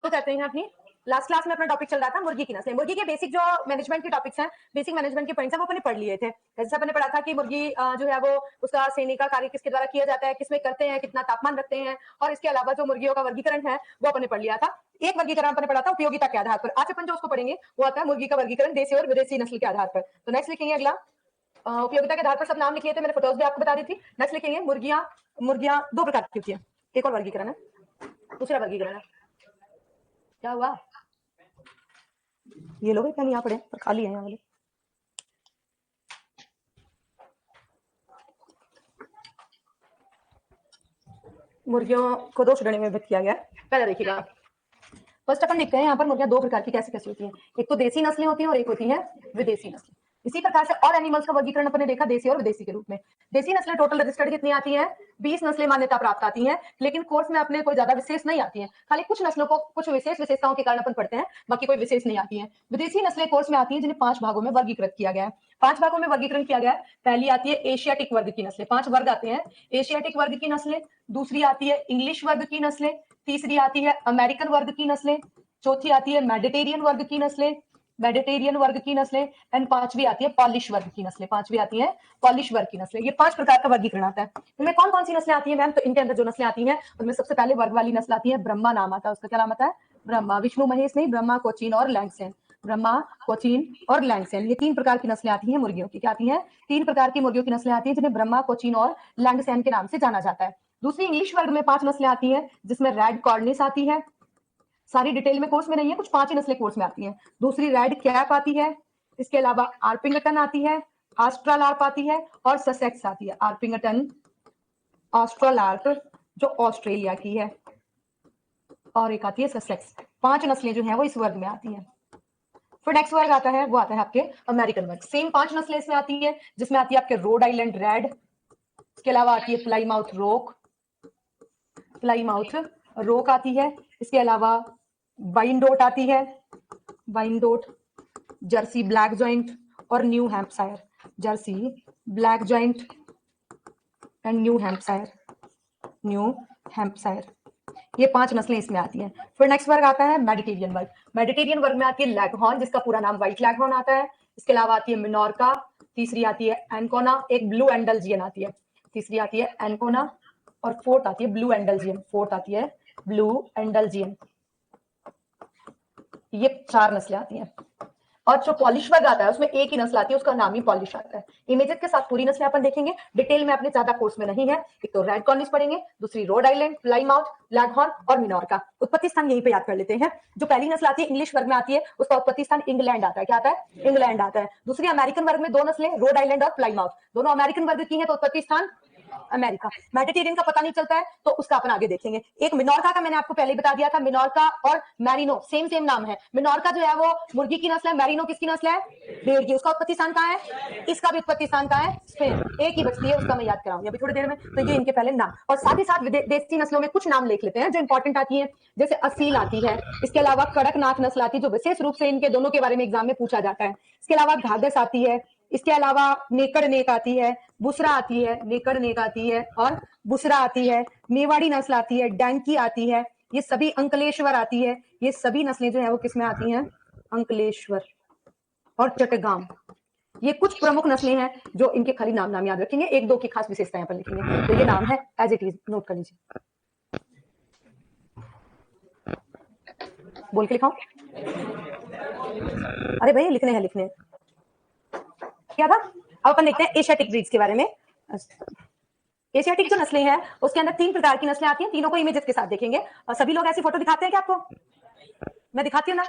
तो कहते हैं अपनी लास्ट क्लास में अपना टॉपिक चल रहा था मुर्गी की नस्लें। मुर्गी के बेसिक जो मैनेजमेंट के टॉपिक्स हैं, बेसिक मैनेजमेंट के पॉइंट्स हैं, वो अपने पढ़ लिए थे। जैसे अपने पढ़ा था कि मुर्गी जो है वो उसका सेने का कार्य किसके द्वारा किया जाता है, किसमें करते हैं, कितना तापमान रखते हैं, और इसके अलावा जो मुर्गियों का वर्गीकरण है वो अपने पढ़ लिया था। एक वर्गीकरण अपने पढ़ा था उपयोगिता के आधार पर। आज अपन जो उसको पढ़ेंगे वो आता है मुर्गी का वर्गीकरण देसी और विदेशी नस्ल के आधार पर। तो नेक्स्ट लिखेंगे अगला उपयोगिता के आधार पर सब नाम लिख लिए थे, मैंने फोटोज भी आपको बता दी थी। नेक्स्ट लिखेंगे मुर्गियां। मुर्गियां दो प्रकार की होती है, एक और वर्गीकरण है, दूसरा वर्गीकरण है। क्या हुआ? ये लोग पेन यहाँ पड़े पर खाली है यहाँ वाले। मुर्गियों को दो श्रेणी में विभक्त किया गया है। पहले देखिएगा, फर्स्ट अपन देखते हैं यहाँ पर मुर्गियां दो प्रकार की कैसे कैसे होती हैं। एक तो देसी नस्लें होती हैं और एक होती है विदेशी नस्लें। इसी प्रकार से और एनिमल्स का वर्गीकरण अपने देखा देसी और विदेशी के रूप में। देसी नस्लें टोटल रजिस्टर्ड कितनी आती हैं? 20 नस्लें मान्यता प्राप्त आती हैं, लेकिन कोर्स में अपने कोई ज्यादा विशेष नहीं आती हैं। खाली कुछ नस्लों को कुछ विशेष विशेषताओं के कारण अपन पढ़ते हैं, बाकी कोई विशेष नहीं आती है। विदेशी नस्लें कोर्स में आती हैं जिन्हें 5 भागों में वर्गीकृत किया गया है। 5 भागों में वर्गीकरण किया गया है। पहली आती है एशियाटिक वर्ग की नस्लें, 5 वर्ग आते हैं एशियाटिक वर्ग की नस्लें। दूसरी आती है इंग्लिश वर्ग की नस्लें। तीसरी आती है अमेरिकन वर्ग की नस्लें। चौथी आती है मेडिटेरियन वर्ग की नस्लें, मेडिटेरियन वर्ग की नस्लें। एंड पांचवी आती है पॉलिश वर्ग की नस्लें, पांचवी आती है पॉलिश वर्ग की नस्लें। ये 5 प्रकार का वर्गीकरण आता है। इनमें कौन कौन सी नस्लें आती हैं मैम? तो इनके अंदर जो नस्लें आती हैं उनमें सबसे पहले वर्ग वाली नस्ल आती है ब्रह्मा, नाम आता है उसका। क्या नाम आता है? ब्रह्मा। विष्णु महेश नहीं, ब्रह्मा, कोचीन और लैंगसेन। ब्रह्मा, कोचीन और लैंगसेन, ये 3 प्रकार की नस्लें आती हैं मुर्गियों की। क्या आती हैं? 3 प्रकार की मुर्गियों की नस्लें आती हैं जिन्हें ब्रह्मा, कोचीन और लैंगसेन के नाम से जाना जाता है। दूसरी इंग्लिश वर्ग में 5 नस्लें आती हैं जिसमें रेड कॉर्निस आती है। सारी डिटेल में कोर्स में नहीं है, कुछ 5 ही नस्लें कोर्स में आती हैं। दूसरी रेड कैप आती है, इसके अलावा आर्पिंगटन आती है, ऑस्ट्रालार्प आती है और ससेक्स आती है। आर्पिंगटन, ऑस्ट्रालार्प जो ऑस्ट्रेलिया की है, और एक आती है ससेक्स। 5 नस्लें जो हैं वो इस वर्ग में आती हैं। फिर नेक्स्ट वर्ग आता है, वो आता है आपके अमेरिकन वर्ग। सेम 5 नस्लें इसमें आती है, जिसमें आती है आपके रोड आइलैंड रेड, इसके अलावा आती है प्लाईमाउथ रोक, प्लाईमाउथ रोक आती है। इसके अलावा वाइनडोट आती है, वाइनडोट, जर्सी ब्लैक जॉइंट और new Hampshire. Jersey black joint and new Hampshire, new Hampshire, ये 5 नस्लें इसमें आती हैं। फिर नेक्स्ट वर्ग आता है मेडिटेरियन वर्ग। मेडिटेरियन वर्ग में आती है लैगहॉर्न, जिसका पूरा नाम व्हाइट लैगहॉर्न आता है। इसके अलावा आती है मिनोरका, तीसरी आती है एनकोना, एक ब्लू एंडलजियन आती है, तीसरी आती है एनकोना, और फोर्थ आती है ब्लू एंडलजियन, फोर्थ आती है ब्लू एंडलजियन। ये 4 नस्लें आती हैं। और जो पॉलिश वर्ग आता है उसमें एक ही नस्ल आती है, उसका नाम ही पॉलिश आता है। इमेजेस के साथ पूरी नस्लें अपन देखेंगे, डिटेल में अपने ज्यादा कोर्स में नहीं है। एक तो रेड कॉर्निस पढ़ेंगे, दूसरी रोड आइलैंड, प्लाईमाउथ, लैगहॉर्न और मिनोरका। उत्पत्ति स्थान यहीं पे याद कर लेते हैं। जो पहली नस्ल आती है इंग्लिश वर्ग में आती है, उसका उत्पत्ति स्थान इंग्लैंड आता है। क्या आता है? इंग्लैंड आता है। दूसरी अमेरिकन वर्ग में 2 नस्लें, रोड आइलैंड और प्लाईमाउथ, दोनों अमेरिकन वर्ग की है, तो उत्पत्ति स्थान अमेरिका। मेडिटेरियन का पता नहीं चलता है तो उसका अपन आगे देखेंगे। एक मिनोरका का मैंने आपको पहले बता दिया था, मिनोरका और मैरिनो सेम सेम नाम है। मिनोरका जो है वो मुर्गी की नस्ल है, मैरिनो किसकी नस्ल है? भेड़ की। उसका उत्पत्ति स्थान कहाँ है? इसका भी उत्पत्ति स्थान कहाँ है? स्पेन। एक ही बचती है, उसका मैं याद कराऊंगी अभी थोड़ी देर में। तो ये इनके पहले नाम, और साथ ही साथ देसी नस्लों में कुछ नाम लिख लेते हैं जो इंपॉर्टेंट आती है। जैसे असील आती है, इसके अलावा कड़कनाथ नस्ल आती है जो विशेष रूप से इनके दोनों के बारे में एग्जाम में पूछा जाता है। इसके अलावा घाघस आती है, इसके अलावा नेकड़ नेक आती है, बुसरा आती है, नेकड़ नेक आती है और बुसरा आती है, मेवाड़ी नस्ल आती है, डैंकी आती है, ये सभी अंकलेश्वर आती है। ये सभी नस्लें जो है वो किसमें आती हैं? अंकलेश्वर और चटगांव। ये कुछ प्रमुख नस्लें हैं जो इनके खाली नाम नाम याद रखेंगे, एक दो की खास विशेषताएं पर लिखेंगे। तो ये नाम है एज इट इज, नोट कर लीजिए। बोल के लिखाओ। अरे भाई लिखने हैं, लिखने क्या था? अब अपन देखते हैं एशियाटिक ब्रीड्स के बारे में। एशियाटिक जो नस्लें हैं उसके अंदर 3 प्रकार की नस्लें आती हैं, तीनों को इमेजेस के साथ देखेंगे। और सभी लोग ऐसी फोटो दिखाते हैं क्या आपको? मैं दिखाती हूँ ना,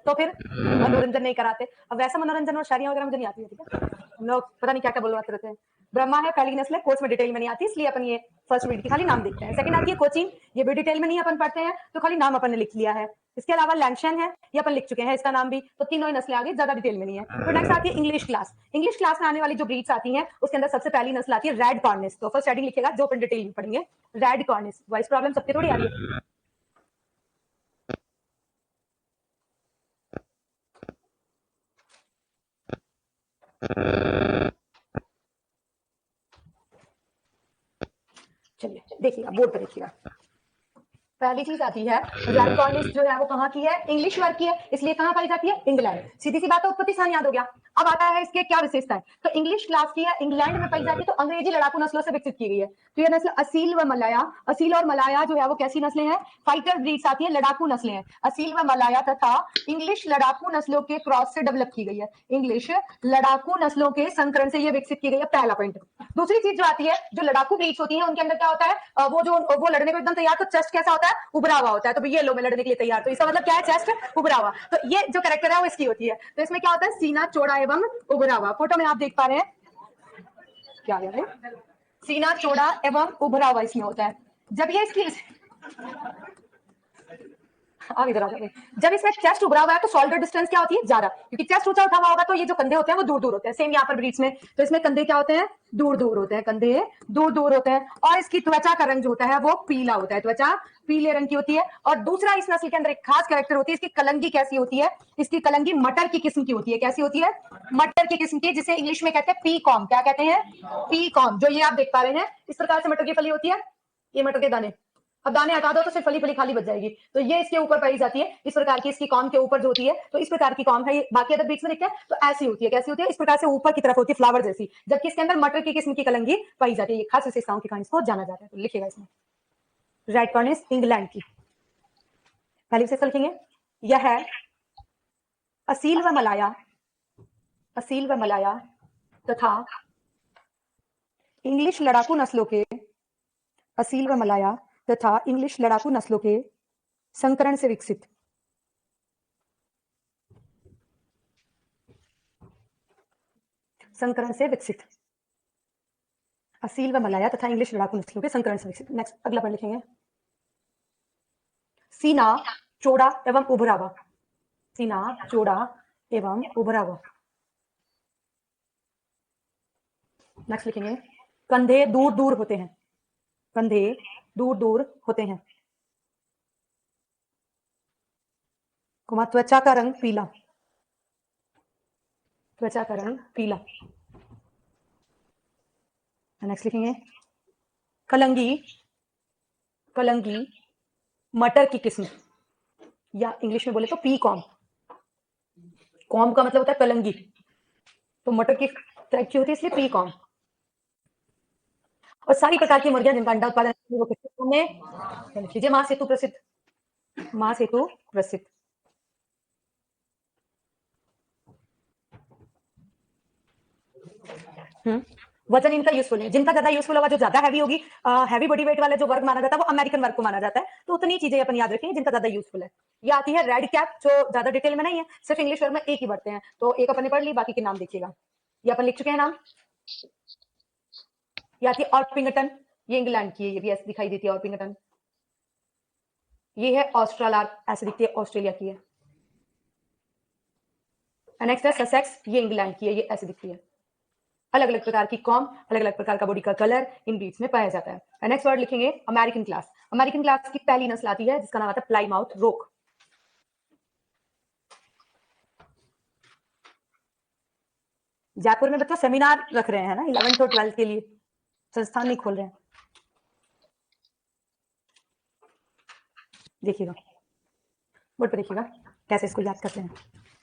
तो फिर मनोरंजन नहीं कराते। अब वैसा मनोरंजन और शायरियां वगैरह मुझे नहीं आती है, ठीक है? हम लोग पता नहीं क्या क्या बोलवाते रहते हैं। ब्रह्मा है पहली नस्ल है, कोर्स में डिटेल में नहीं आती, इसलिए अपन ये फर्स्ट ब्रीड की खाली नाम देखते हैं। सेकंड आती है कोचीन, ये भी डिटेल में नहीं अपन पढ़ते हैं, तो खाली नाम अपन ने लिख लिया है। इसके अलावा लैंगशन है, ये अपन लिख चुके हैं इसका नाम भी। तो तीनों ही नस्लें आगे ज्यादा डिटेल में नहीं है। फिर नेक्स्ट आती है इंग्लिश क्लास। इंग्लिश क्लास में आने वाली जो ब्रीड्स आती हैं उसके अंदर सबसे पहली नस्ल आती है रेड कॉर्निस। तो फर्स्ट हेडिंग लिखेगा जो अपन डिटेल में पढ़ेंगे, रेड कॉर्निस। वॉइस प्रॉब्लम सबके थोड़ी आ रही है। चलिए देखिएगा, बोर्ड पर देखिएगा। पहली चीज आती है रेड कॉर्निश जो है वो कहाँ की है, इंग्लिश वर्ग की है, इसलिए कहाँ पाई जाती है, इंग्लैंड। सीधी सी बात है, उत्पत्ति स्थान याद हो गया। अब आता है इसके क्या विशेषता है, तो इंग्लिश क्लास की है, इंग्लैंड में पाई जाती है, तो अंग्रेजी लड़ाकू नस्लों से विकसित की गई है। तो ये नस्ल असील व मलाया, असील और मलाया जो है वो कैसी नस्लें हैं, फाइटर ब्रीड्स आती है, लड़ाकू नस्लें हैं। असील व मलाया तथा इंग्लिश लड़ाकू नस्लों के क्रॉस से डेवलप की गई है, इंग्लिश लड़ाकू नस्लों के संकरण से ये विकसित की गई है, पहला पॉइंट। दूसरी चीज जो आती है, जो लड़ाकू ब्रीड्स होती है उनके अंदर क्या होता है, वो लड़ने को एकदम तैयार, तो चेस्ट कैसा होता है, उभरा हुआ होता है, तो ये लो मैं लड़ने के लिए तैयार, तो इसका मतलब क्या है, चेस्ट उभरा हुआ। तो ये जो कैरेक्टर है वो इसकी होती है। तो इसमें क्या होता है, सीना चौड़ा एवं उभरा हुआ। फोटो में आप देख पा रहे हैं क्या है, सीना चौड़ा एवं उभरा हुआ इसमें होता है। जब ये इसकी अब इधर आ जाओ, जब इसमें चेस्ट उभरा हुआ है तो शोल्डर डिस्टेंस क्या होती है, ज्यादा, क्योंकि चेस्ट ऊंचा उठा हुआ होगा तो ये जो कंधे होते हैं वो दूर दूर होते हैं। सेम यहाँ पर ब्रीड्स में, तो इसमें कंधे क्या होते हैं, दूर दूर होते हैं, कंधे दूर दूर होते हैं। और इसकी त्वचा का रंग जो होता है वो पीला होता है, त्वचा पीले रंग की होती है। और दूसरा इस नस्ल के अंदर एक खास कैरेक्टर होती है, इसकी कलंगी कैसी होती है, इसकी कलंगी मटर की किस्म की होती है। कैसी होती है, मटर की किस्म की, जिसे इंग्लिश में कहते हैं पी कॉम। क्या कहते हैं, पी कॉम। जो ये आप देख पा रहे हैं इस प्रकार से मटर की फली होती है, ये मटर के दाने। अब दाने हटा दो तो सिर्फ फली फली खाली बच जाएगी, तो ये इसके ऊपर पाई जाती है इस प्रकार की, इसकी कॉम के ऊपर जो होती है, तो इस प्रकार की कॉम है। ये बाकी अदर ब्रीड्स में देखते हैं तो ऐसी होती है, कैसी होती है, इस प्रकार से ऊपर की तरफ होती है, फ्लावर जैसी, जबकि इसके अंदर मटर की किस्म की कलंगी पाई जाती है। ये खास विशेषताओं के कारण इसको जाना जाता है। तो लिखिएगा इसमें रेड कॉर्निश इंग्लैंड की पहली विशेषता लिखेंगे, यह है असील व मलाया, असील व मलाया तथा इंग्लिश लड़ाकू नस्लों के, असील व मलाया तथा इंग्लिश लड़ाकू नस्लों के संकरण से विकसित, संकरण से विकसित, असील व मलाया तथा इंग्लिश लड़ाकू नस्लों के संकरण से विकसित। नेक्स्ट अगला पढ़ लिखेंगे, सीना चौड़ा एवं उभरा हुआ, सीना चौड़ा एवं उभरा हुआ। नेक्स्ट लिखेंगे, कंधे दूर दूर होते हैं, कंधे दूर दूर होते हैं, त्वचा का रंग पीला, त्वचा का रंग पीला। नेक्स्ट लिखेंगे, कलंगी, कलंगी मटर की किस्म, या इंग्लिश में बोले तो पी कॉम। कॉम का मतलब होता है कलंगी, तो मटर की टाइप की होती है इसलिए पी कॉम। और सारी प्रकार की मुर्गियां जिनका अंडा उत्पादन वो किस में लीजिए, मां सेतु प्रसिद्ध, मां सेतु प्रसिद्ध। वजन इनका यूजफुल है, जिनका ज्यादा यूजफुल होगा, जो ज्यादा हैवी होगी, हैवी बॉडी वेट वाला जो वर्ग माना जाता है वो अमेरिकन वर्ग को माना जाता है। तो उतनी चीजें अपन याद रखेंगे जिनका ज्यादा यूजफुल है। ये आती है रेड कैप, जो ज्यादा डिटेल में नहीं है, सिर्फ इंग्लिश वर्ग में एक ही बढ़ते हैं, तो एक अपन ने पढ़ ली, बाकी के नाम देखिएगा, ये अपन लिख चुके हैं नाम। ये आती है ऑर्पिंगटन, ये इंग्लैंड की है, ये भी ऐसे दिखाई देती है ऑर्पिंगटन। ये है ऑस्ट्रेलार्प, ऐसे दिखती है, ऑस्ट्रेलिया की है। नेक्स्ट है ससेक्स, ये इंग्लैंड की है, ये ऐसे दिखती है। अलग अलग प्रकार की कॉम, अलग अलग प्रकार का बॉडी का कलर इन ब्रीड्स में पाया जाता है। नेक्स्ट वर्ड लिखेंगे अमेरिकन क्लास। अमेरिकन क्लास की पहली नस्ल आती है जिसका नाम आता है प्लाईमाउथ रोक। जयपुर में बच्चों सेमिनार रख रहे हैं ना 11th और 12th के लिए, संस्थान नहीं खोल रहे हैं। देखिएगा बोर्ड पर, देखिएगा कैसे इसको याद करते हैं।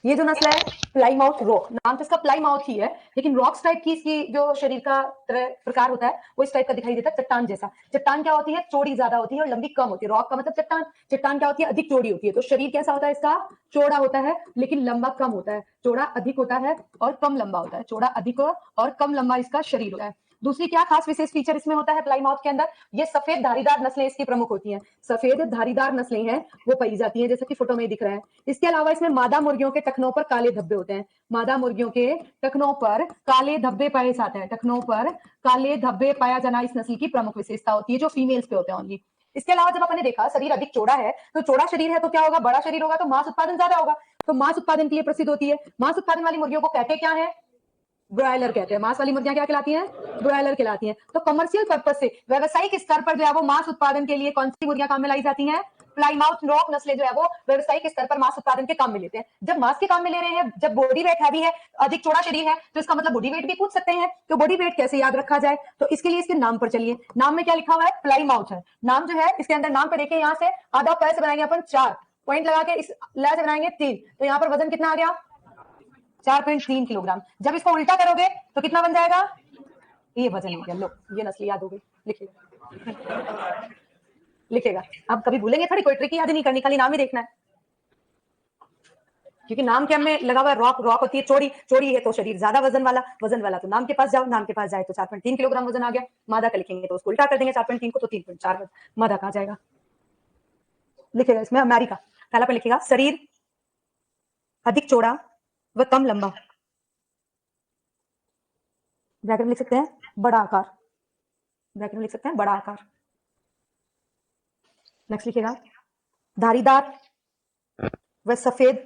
ये जो नस्ल है प्लाईमाउथ रॉक, नाम तो इसका प्लाईमाउथ ही है, लेकिन रॉक्स टाइप की इसकी जो शरीर का प्रकार होता है वो इस टाइप का दिखाई देता है, चट्टान जैसा। चट्टान क्या होती है, चौड़ी ज्यादा होती है और लंबी कम होती है। रॉक का मतलब चट्टान, चट्टान क्या होती है, अधिक चौड़ी होती है। तो शरीर कैसा होता है इसका, चौड़ा होता है लेकिन लंबा कम होता है। चौड़ा अधिक होता है और कम लंबा होता है, चौड़ा अधिक और कम लंबा इसका शरीर होता है। दूसरी क्या खास विशेष फीचर इसमें होता है प्लाईमाउथ के अंदर, ये सफेद धारीदार नस्लें इसकी प्रमुख होती हैं। सफेद धारीदार नस्लें हैं वो पाई जाती हैं, जैसे कि फोटो में दिख रहा है। इसके अलावा इसमें मादा मुर्गियों के टखनों पर काले धब्बे होते हैं, मादा मुर्गियों के टखनों पर काले धब्बे पाए जाते हैं, टखनों पर काले धब्बे पाया जाना इस नस्ल की प्रमुख विशेषता होती है, जो फीमेल्स पे होते हैं ओनली। इसके अलावा जब अपने देखा शरीर अधिक चौड़ा है, तो चौड़ा शरीर है तो क्या होगा, बड़ा शरीर होगा तो मांस उत्पादन ज्यादा होगा, तो मांस उत्पादन के लिए प्रसिद्ध होती है। मांस उत्पादन वाली मुर्गियों को कहते क्या है, ब्रॉयलर कहते हैं। मांस वाली मुर्गियां क्या कहलाती हैं, ब्रॉयलर कहलाती हैं। तो कमर्शियल पर्पज से, व्यवसायिक स्तर पर जो है वो मांस उत्पादन के लिए कौन सी मुर्गियां काम में लाई जाती हैं, प्लाईमाउथ रॉक नस्लें जो है वो व्यवसायिक स्तर पर मांस उत्पादन के काम में लेते हैं। जब मांस के काम में ले रहे हैं, जब बॉडी वेट हैवी है, अधिक चौड़ा शरीर है, तो इसका मतलब बॉडी वेट भी पूछ सकते हैं। तो बॉडी वेट कैसे याद रखा जाए, तो इसके लिए इसके नाम पर चलिए। नाम में क्या लिखा हुआ है, प्लाईमाउथ है। नाम जो है इसके अंदर नाम पे देखिए, यहाँ से आधा पैर से बनाएंगे अपन 4 पॉइंट लगा के, इस लय से बनाएंगे 3, तो यहाँ पर वजन कितना आ गया 4.3 किलोग्राम। जब इसको उल्टा करोगे तो कितना बन जाएगा, ये वजन हो गया। लो ये नस्ल याद हो गई, लिखिएगा लिखेगा। अब कभी भूलेंगे थोड़ी, कोई ट्रिक याद नहीं करनी, खाली नाम ही देखना है, क्योंकि नाम के में लगा हुआ रॉक, रॉक होती है चौड़ी, चौड़ी है तो शरीर ज्यादा वजन वाला, वजन वाला तो नाम के पास जाओ, नाम के पास जाए तो 4.3 किलोग्राम वजन आ गया। मादा का लिखेंगे तो उसको उल्टा कर देंगे 4.3 को, तो 3.4 मादा का आ जाएगा। लिखेगा इसमें अमेरिका, पहला पर लिखेगा शरीर अधिक चौड़ा व कम लंबा, ब्रैकेट में लिख सकते हैं बड़ा आकार, ब्रैकेट में लिख सकते हैं बड़ा आकार। नेक्स्ट लिखेगा धारीदार व सफेद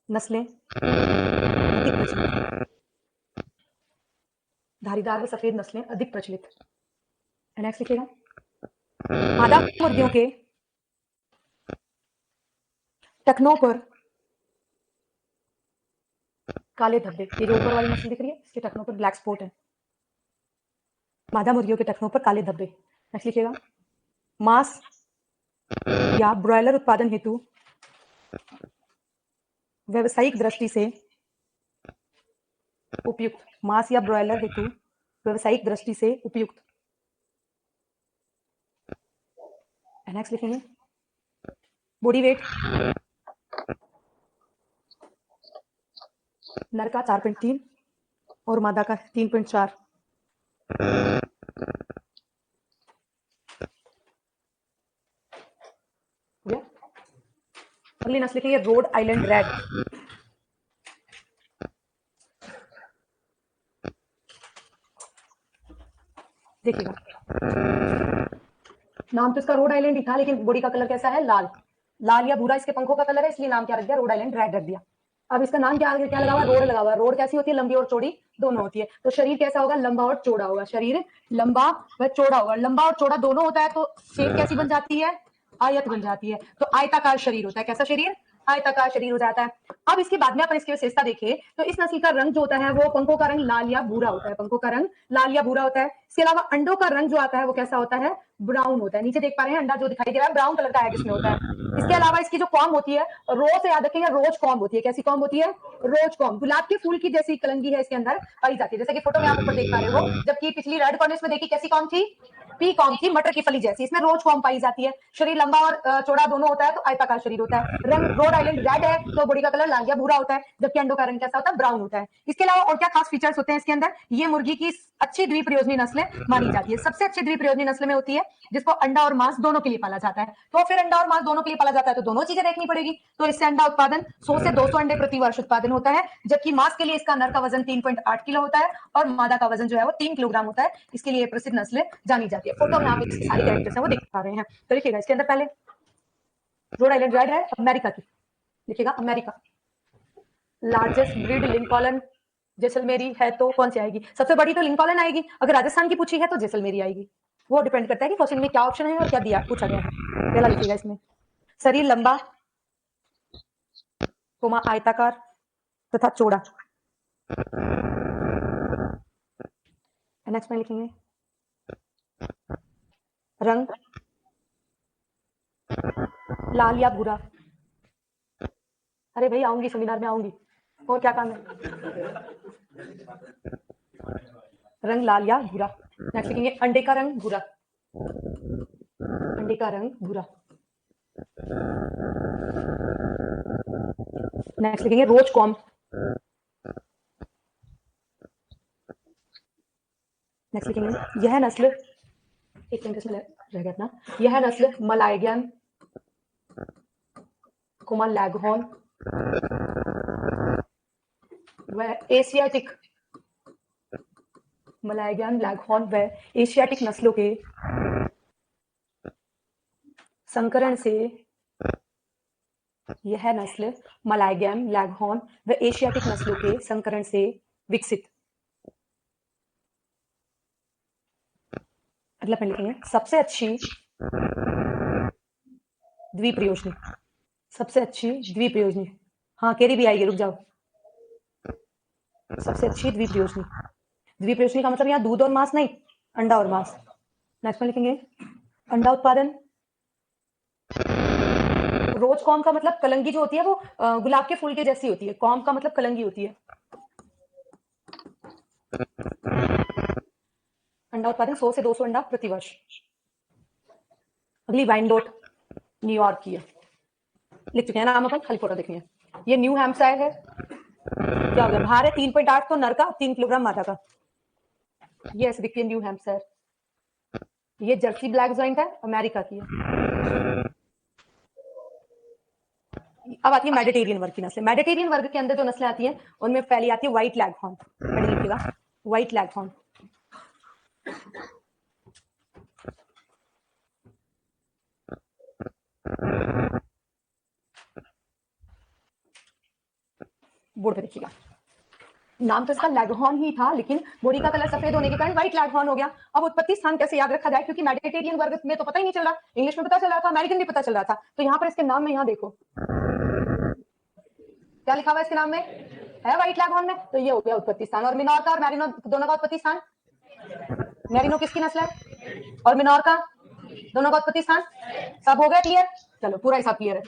नस्लें अधिक प्रचलित, धारीदार व सफेद नस्लें अधिक प्रचलित। नेक्स्ट लिखेगा मादा मुर्गियों के टखनों पर काले धब्बे, ये जो ऊपर वाली नस्ल दिख रही है इसके टखनों पर ब्लैक स्पॉट है, मादा मुर्गियों के टखनों पर काले धब्बे। नेक्स्ट लिखेगा मांस या ब्रॉयलर उत्पादन हेतु व्यवसायिक दृष्टि से उपयुक्त, मांस या ब्रॉयलर हेतु व्यवसायिक दृष्टि से उपयुक्त। नेक्स्ट लिखेंगे बॉडी वेट नर का 4.3 और मादा का 3.4। अगली नस्ल लिखेंगे रोड आइलैंड रेड। देखिएगा नाम तो इसका रोड आइलैंड ही था, लेकिन बॉडी का कलर कैसा है, लाल, लाल या भूरा इसके पंखों का कलर है, इसलिए नाम क्या रख दिया, रोड आइलैंड रेड रख दिया। अब इसका नाम क्या लगा हुआ, रोड लगा हुआ। रोड कैसी होती है, लंबी और चौड़ी दोनों होती है। तो शरीर कैसा होगा, लंबा और चौड़ा होगा, शरीर लंबा व चौड़ा होगा। लंबा और चौड़ा दोनों होता है तो शेप कैसी बन जाती है, आयत बन जाती है। तो आयताकार शरीर होता है, कैसा शरीर, आयताकार शरीर हो जाता है। अब इसके बाद में अपन इसकी विशेषता देखें तो इस नस्ल का रंग जो होता है वो पंखों का रंग लाल या भूरा होता है, पंखों का रंग लाल या भूरा होता है। इसके अलावा अंडों का रंग जो आता है वो कैसा होता है, ब्राउन होता है। नीचे देख पा रहे हैं अंडा जो दिखाई दे रहा है ब्राउन कलर का एग इसमें होता है। इसके अलावा इसकी जो कॉम होती है, रो से याद रखेंगे, रोज कॉम होती है। कैसी कॉम होती है, रोज कॉम। गुलाब के फूल की जैसी कलंगी है इसके अंदर पाई जाती है, जैसे कि फोटो में आप ऊपर देख पा रहे हो। जबकि पिछली रेड कॉर्नर में देखी कैसी कॉम थी, पी कॉम थी, मटर की फली जैसी। इसमें रोज कॉम पाई जाती है। शरीर लंबा और चौड़ा दोनों होता है तो आयताकार शरीर होता है। रंग रोड आइलैंड रेड है तो बॉडी का कलर लाल या भूरा होता है, जबकि अंडों का रंग कैसा होता है, ब्राउन होता है। इसके अलावा और क्या खास फीचर्स होते हैं इसके अंदर, ये मुर्गी की अच्छी द्विप्रयोजनी नस्ल मानी जाती है, सबसे अच्छी द्विप्रयोजनी नस्ल में होती है, जिसको अंडा और मांस दोनों के लिए पाला जाता है। तो फिर अंडा और मांस दोनों के लिए पाला जाता है तो दोनों चीजें देखनी पड़ेगी। तो इससे अंडा उत्पादन 100 से 200 अंडे प्रति वर्ष उत्पादन होता है, जबकि मांस के लिए इसका नर का वजन 3.8 किलो होता है और मादा का वजन जो है वो 3 किलोग्राम होता है। इसके लिए प्रसिद्ध नस्ल जानी जाती है। फोटो में आप इसकी सारी कैरेक्टर्स हैं वो देख पा रहे हैं। तो लिखिएगा इसके अंदर पहले रोड आइलैंड रेड है अमेरिका की, लिखिएगा अमेरिका। लार्जेस्ट ब्रीड लिंकॉलन जैसलमेरी है तो कौन सी आएगी, सबसे बड़ी तो लिंकॉलन आएगी। अगर राजस्थान की पूछी है तो जैसलमेरी आएगी, वो डिपेंड करता है कि क्वेश्चन में क्या ऑप्शन है और क्या दिया पूछा गया है। पहला लिखिएगा इसमें शरीर लंबा कोमा आयताकार तथा चौड़ा। नेक्स्ट में लिखेंगे रंग लाल या भूरा। अरे भाई आऊंगी सेमिनार में आऊंगी, और क्या काम है। रंग लाल या भूरा। नेक्स्ट लिखेंगे अंडे का रंग भूरा, अंडे का रंग भूरा। नेक्स्ट लिखेंगे रोज कॉम। नेक्स्ट लिखेंगे यह नस्ल, एक मिनट इसमें रह गया अपना, यह नस्ल मलाइगन कोमा लैगहॉर्न व एशियाटिक, मलाइगन लैगहॉर्न व एशियाटिक नस्लों के संकरण से, यह नस्ल मलाइगन लैगहॉर्न व एशियाटिक नस्लों के संकरण से विकसित। अगला पॉइंट लिखेंगे सबसे अच्छी द्विप्रयोजनी, सबसे अच्छी द्विप्रयोजनी। हाँ केरी भी आएगी, रुक जाओ। सबसे अच्छी द्विप्रयोजनी, द्विप्रयोजनी का मतलब यहाँ दूध और मांस नहीं, अंडा और मांस। नेक्स्ट में लिखेंगे अंडा उत्पादन। रोज कॉम का मतलब कलंगी जो होती है वो गुलाब के फूल के जैसी होती है। कॉम का मतलब कलंगी होती है। अंडा उत्पादन 100 से 200 अंडा प्रति वर्ष। अगली वाइनडोट न्यूयॉर्क की है, लिख चुके हैं नाम अपन, खाली फोटो देखनी है। ये न्यू हैम्पशायर है। क्या हो गया, भार है 3.8 तो नर का, 3 किलोग्राम मादा का। ये ऐसे दिखती है न्यू हैम्पशायर। ये जर्सी ब्लैक जॉइंट है, अमेरिका की है। अब आती है मेडिटेरियन वर्ग की नस्लें। मेडिटेरियन वर्ग के अंदर जो नस्लें आती हैं उनमें पहली आती है व्हाइट लैगहॉर्न। लिखिएगा व्हाइट लैगहॉर्न। बोर्ड पे देखिएगा, नाम तो इसका लैगहॉर्न ही था, लेकिन बॉडी का कलर सफेद होने के कारण व्हाइट लैगहॉर्न हो गया। अब उत्पत्ति स्थान कैसे याद रखा जाए, क्योंकि मेडिटेरियन वर्ग में तो पता ही नहीं चल रहा, इंग्लिश में पता चल रहा था, अमेरिकन भी पता चल रहा था। तो यहाँ पर इसके नाम में, यहाँ देखो क्या लिखा हुआ है इसके नाम में, है व्हाइट लैगहॉर्न में, तो ये हो गया उत्पत्ति स्थान। और मिनोर का और मैरिनो दोनों का उत्पत्ति स्थान, मैरिनो किसकी नस्ल है और मिनोर का दोनों का उत्पत्ति स्थान। सब हो गया क्लियर, चलो पूरा हिसाब क्लियर है।